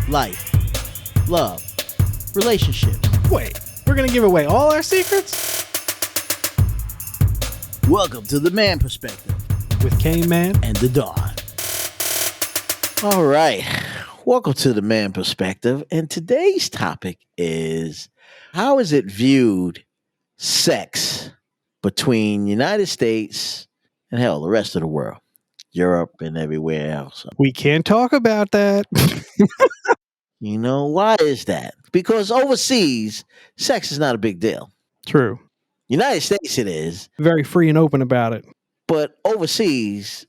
life, love, relationships. Wait, we're gonna give away all our secrets? Welcome to the Man Perspective With Kane Man. and the Dawn. All right, welcome to the Man Perspective, and today's topic is how is it viewed, sex between United States and hell, the rest of the world, Europe and everywhere else. We can't talk about that. You know, why is that? Because overseas, sex is not a big deal. True. United States it is, Very free and open about it. but overseas,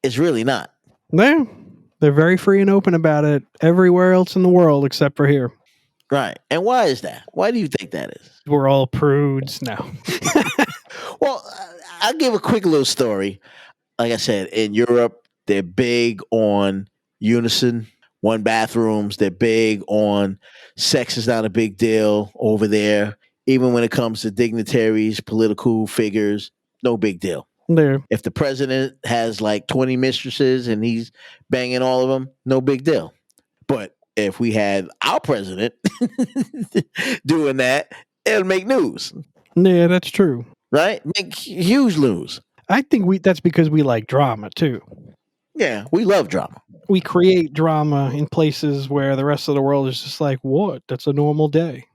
it's really not. They're very free and open about it everywhere else in the world except for here. Right. And why is that? Why do you think that is? We're all prudes now. Well, I'll give a quick little story. Like I said, in Europe, they're big on unison, one bathrooms. They're big on sex is not a big deal over there. Even when it comes to dignitaries, political figures, no big deal. There. If the president has like 20 mistresses and he's banging all of them, no big deal. But if we had our president doing that, it'll make news, Yeah, that's true. right? Make huge news. I think that's because we like drama too. Yeah, we love drama. We create drama in places where the rest of the world is just like, what? That's a normal day.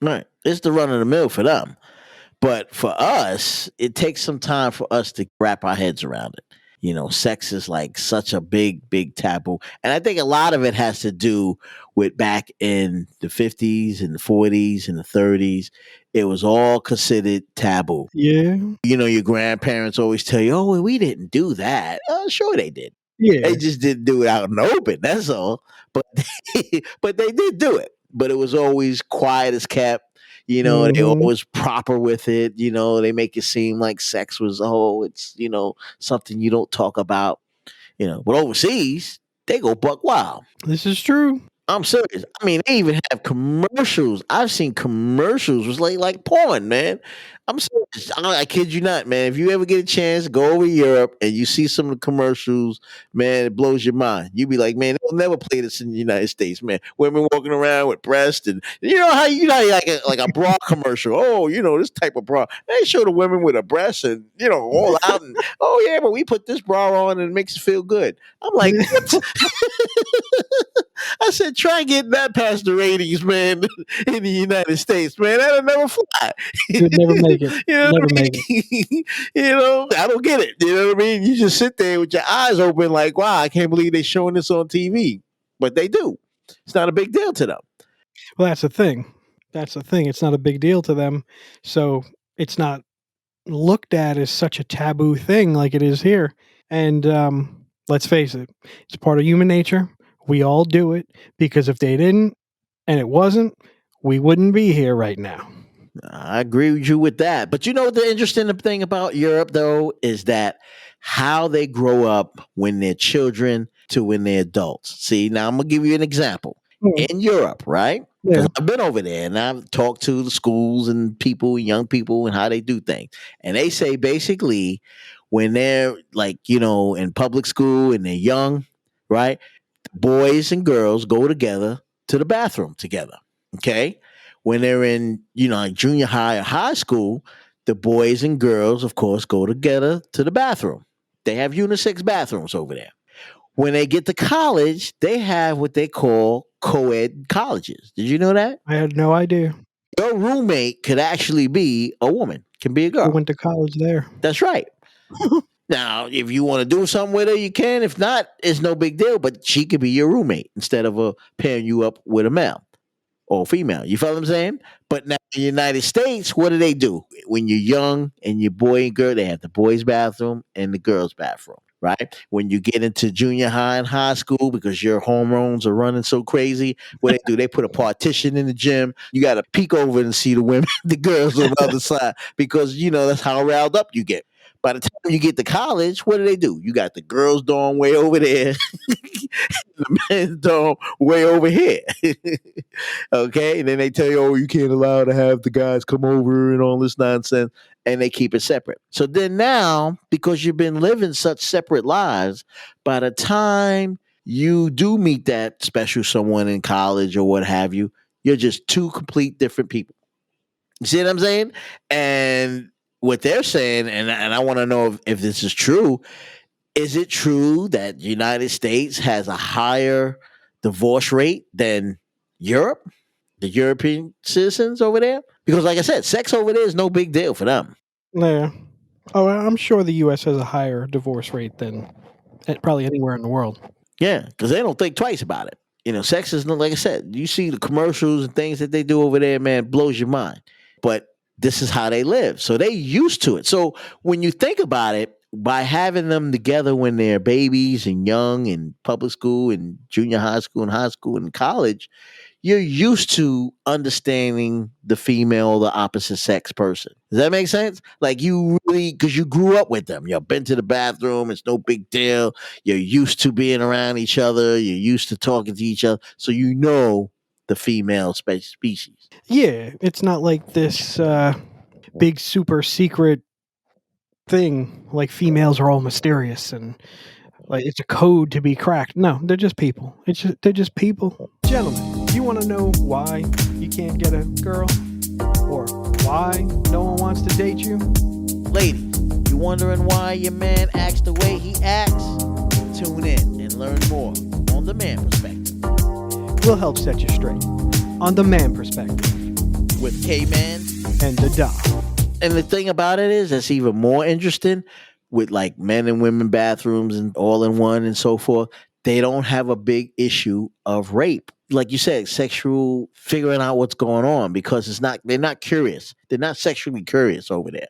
Right. It's the run of the mill for them. But for us, it takes some time for us to wrap our heads around it. You know, sex is like such a big, big taboo. And I think a lot of it has to do with back in the 50s and the 40s and the 30s. It was all considered taboo. Yeah. You know, your grandparents always tell you, oh, well, we didn't do that. Sure, they did. Yeah. They just didn't do it out in the open. That's all. But but they did do it. But it was always quiet as kept. You know, they Mhm. always proper with it. You know, they make it seem like sex was, it's, something you don't talk about. You know, but overseas, they go buck wild. This is true. I'm serious. I mean, they even have commercials. I've seen commercials was like porn, man. I'm serious. I kid you not, man. If you ever get a chance, go over to Europe and you see some of the commercials, man, it blows your mind. You be like, man, they'll never play this in the United States, man. Women walking around with breasts and like a bra commercial. Oh, this type of bra. They show the women with a breast and all out and oh yeah, but we put this bra on and it makes us feel good. I'm like, what? I said, try getting that past the ratings, man, in the United States, man. That'll never fly. You'd never make it. You know Never what I make mean? I don't get it. You know what I mean? You just sit there with your eyes open, like, wow, I can't believe they're showing this on TV. But they do. It's not a big deal to them. Well, that's the thing. It's not a big deal to them. So it's not looked at as such a taboo thing like it is here. And let's face it, it's part of human nature. We all do it because if they didn't and it wasn't, we wouldn't be here right now. I agree with you with that. But the interesting thing about Europe, though, is that how they grow up when they're children to when they're adults. See, now I'm going to give you an example. In Europe, right? Because I've been over there and I've talked to the schools and people, young people, and how they do things. And they say basically when they're in public school and they're young, right? Boys and girls go together to the bathroom together. Okay. When they're in, junior high or high school, the boys and girls, of course, go together to the bathroom. They have unisex bathrooms over there. When they get to college, they have what they call co-ed colleges. Did you know that? I had no idea. Your roommate could actually be a woman, can be a I girl. went to college there. That's right. Now, if you want to do something with her, you can. If not, it's no big deal. But she could be your roommate instead of pairing you up with a male or female. You feel what I'm saying? But now in the United States, what do? When you're young and you're boy and girl, they have the boys' bathroom and the girls' bathroom, right? When you get into junior high and high school, because your hormones are running so crazy, what do? They put a partition in the gym. You got to peek over and see the women, the girls on the other side, because, that's how riled up you get. By the time you get to college, what do? You got the girls' dorm way over there, the men's dorm way over here. Okay, and then they tell you, oh, you can't allow to have the guys come over and all this nonsense, and they keep it separate. So then now, because you've been living such separate lives, by the time you do meet that special someone in college or what have you. You're just two complete different people. You see what I'm saying? And what they're saying, and I want to know if this is true. Is it true that the United States has a higher divorce rate than Europe, the European citizens over there? Because, like I said, sex over there is no big deal for them. Yeah. Oh, I'm sure the U.S. has a higher divorce rate than probably anywhere in the world. Yeah, because they don't think twice about it. Sex is not, like I said, you see the commercials and things that they do over there, man, blows your mind. But this is how they live. So they used to it. So when you think about it, by having them together when they're babies and young in public school and junior high school and college, you're used to understanding the female, the opposite sex person. Does that make sense? Like you really, because you grew up with them. You've been to the bathroom. It's no big deal. You're used to being around each other. You're used to talking to each other. So you know the female species. Yeah, it's not like this big super secret thing. Like females are all mysterious and like it's a code to be cracked. No, they're just people. They're just people. Gentlemen, you want to know why you can't get a girl, or why no one wants to date you? Ladies, you wondering why your man acts the way he acts? Tune in and learn more on The Man Perspective. We'll help set you straight on The Man Perspective with K-Man and the Doc. And the thing about it is, that's even more interesting with like men and women bathrooms and all in one and so forth. They don't have a big issue of rape. Like you said, sexual figuring out what's going on because they're not curious. They're not sexually curious over there.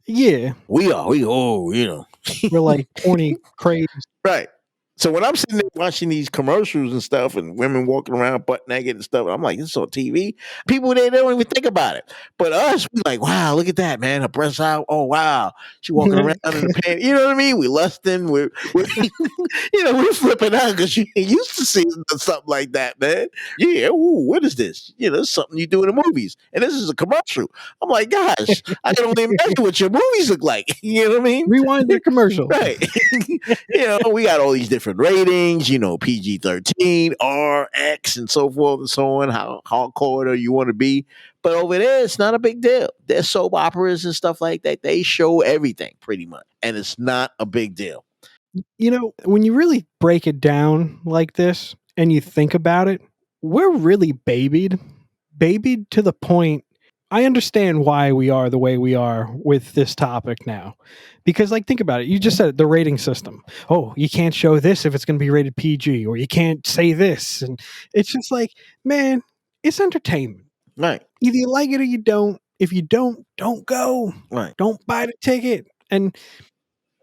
Yeah. We are. We're like horny crazy. Right. So when I'm sitting there watching these commercials and stuff and women walking around butt naked and stuff, I'm like, this is on TV. People, they don't even think about it. But us, we're like, wow, look at that, man. Her breasts out. Oh, wow. She walking around in the pants. You know what I mean? We lusting. We're we're flipping out because you ain't used to seeing something like that, man. Yeah, ooh, what is this? It's something you do in the movies. And this is a commercial. I'm like, gosh, I can only imagine what your movies look like. You know what I mean? Rewind the commercial. Right. We got all these different ratings, PG-13, R, X, and so forth and so on, how hardcore you want to be. But over there, it's not a big deal. There's soap operas and stuff like that. They show everything pretty much. And it's not a big deal. When you really break it down like this and you think about it, we're really babied to the point. I understand why we are the way we are with this topic now. Because, think about it. You just said it, the rating system. Oh, you can't show this if it's going to be rated PG, or you can't say this. And it's just like, man, it's entertainment. Right. Either you like it or you don't. If you don't go. Right. Don't buy the ticket. And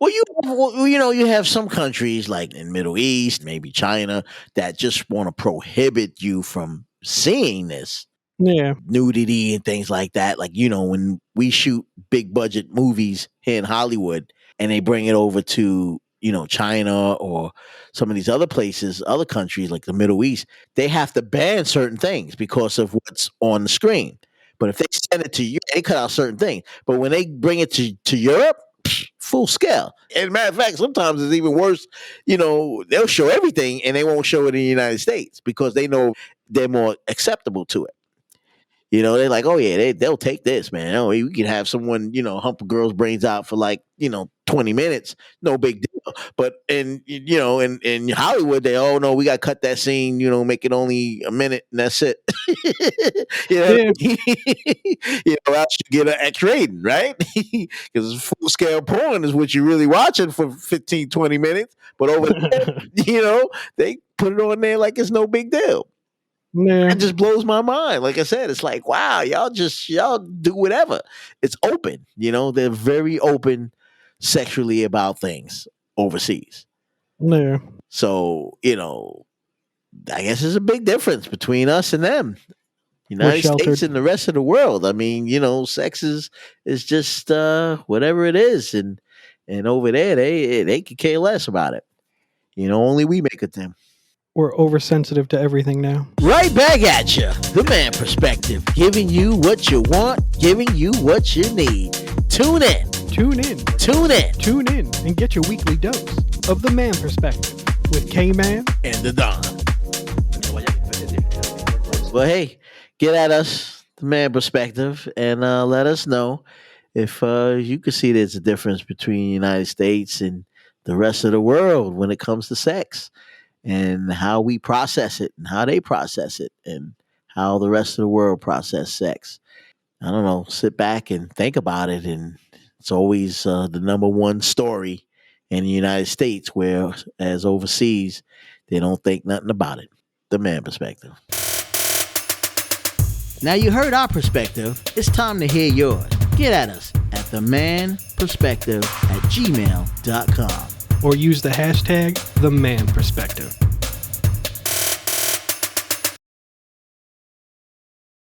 you have some countries like in Middle East, maybe China, that just want to prohibit you from seeing this. Yeah. Nudity and things like that. Like, when we shoot big budget movies here in Hollywood and they bring it over to, China or some of these other places, other countries like the Middle East, they have to ban certain things because of what's on the screen. But if they send it to you, they cut out certain things. But when they bring it to Europe, full scale. And matter of fact, sometimes it's even worse. They'll show everything and they won't show it in the United States because they know they're more acceptable to it. They're like, oh yeah, they'll take this, man. Oh, we can have someone, hump a girl's brains out for 20 minutes, no big deal. But in Hollywood, no, we got to cut that scene, make it only a minute and that's it. Yeah. Else you get an X rating, right? Because full scale porn is what you're really watching for 15, 20 minutes. But over there, they put it on there like it's no big deal. Yeah. It just blows my mind. Like I said, it's like, wow, y'all do whatever. It's open. They're very open sexually about things overseas. Yeah. So, I guess there's a big difference between us and them. United States and the rest of the world. I mean, sex is just whatever it is. And over there, they could care less about it. Only we make it them. We're oversensitive to everything now. Right back at you. The Man Perspective. Giving you what you want, giving you what you need. Tune in. Tune in. Tune in. Tune in and get your weekly dose of The Man Perspective. with K-Man and the Don. Well, hey, get at us, the man perspective, and let us know if you could see there's a difference between the United States and the rest of the world when it comes to sex and how we process it and how they process it and how the rest of the world process sex. I don't know, sit back and think about it. And it's always the number one story in the United States, whereas overseas, they don't think nothing about it. The man perspective. Now you heard our perspective. It's time to hear yours. Get at us at themanperspective@gmail.com. or use the hashtag #TheManPerspective.